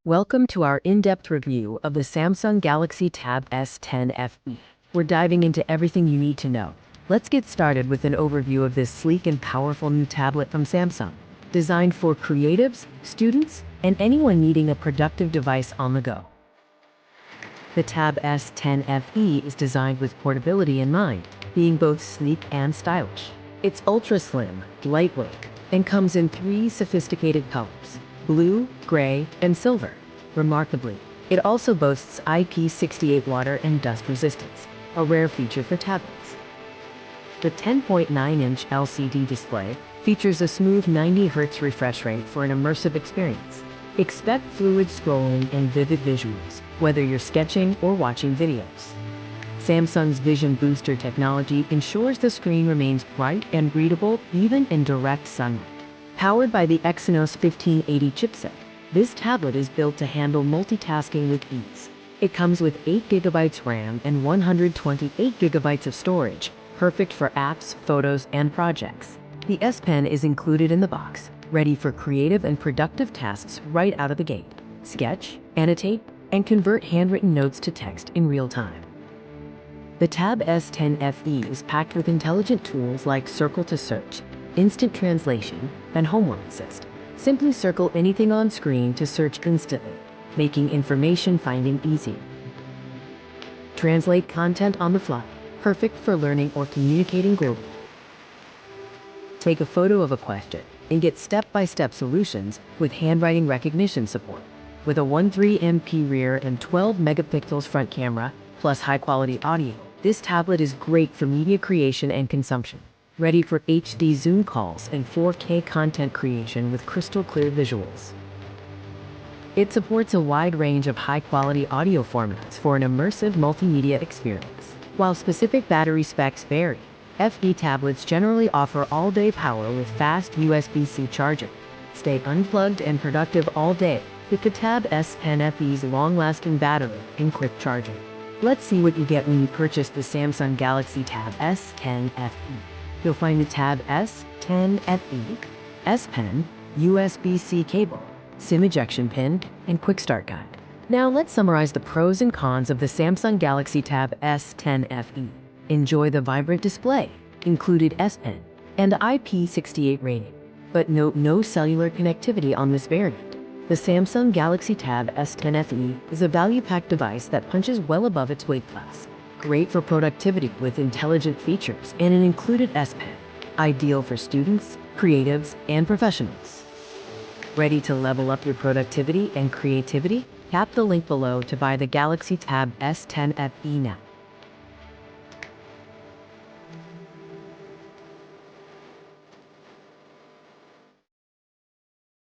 Welcome to our in-depth review of the Samsung Galaxy Tab S10 FE. We're diving into everything you need to know. Let's get started with an overview of this sleek and powerful new tablet from Samsung. Designed for creatives, students, and anyone needing a productive device on the go. The Tab S10 FE is designed with portability in mind, being both sleek and stylish. It's ultra slim, lightweight, and comes in 3 sophisticated colors: blue, gray, and silver. Remarkably, it also boasts IP68 water and dust resistance, a rare feature for tablets. The 10.9-inch LCD display features a smooth 90 Hz refresh rate for an immersive experience. Expect fluid scrolling and vivid visuals, whether you're sketching or watching videos. Samsung's Vision Booster technology ensures the screen remains bright and readable even in direct sunlight. Powered by the Exynos 1580 chipset, this tablet is built to handle multitasking with ease. It comes with 8 GB RAM and 128 GB of storage, perfect for apps, photos, and projects. The S Pen is included in the box, ready for creative and productive tasks right out of the gate. Sketch, annotate, and convert handwritten notes to text in real time. The Tab S10 FE is packed with intelligent tools like Circle to Search, Instant Translation, and Homework Assist. Simply circle anything on screen to search instantly, making information finding easy. Translate content on the fly, perfect for learning or communicating globally. Take a photo of a question and get step-by-step solutions with handwriting recognition support. With a 13MP rear and 12 megapixels front camera, plus high-quality audio, this tablet is great for media creation and consumption. Ready for HD Zoom calls and 4K content creation with crystal-clear visuals. It supports a wide range of high-quality audio formats for an immersive multimedia experience. While specific battery specs vary, FE tablets generally offer all-day power with fast USB-C charging. Stay unplugged and productive all day with the Tab S10 FE's long-lasting battery and quick charging. Let's see what you get when you purchase the Samsung Galaxy Tab S10 FE. You'll find the Tab S10 FE, S Pen, USB-C cable, SIM ejection pin, and quick start guide. Now let's summarize the pros and cons of the Samsung Galaxy Tab S10 FE. Enjoy the vibrant display, included S Pen, and IP68 rating. But note no cellular connectivity on this variant. The Samsung Galaxy Tab S10 FE is a value-packed device that punches well above its weight class. Great for productivity with intelligent features and an included S Pen. Ideal for students, creatives, and professionals. Ready to level up your productivity and creativity? Tap the link below to buy the Galaxy Tab S10 FE now.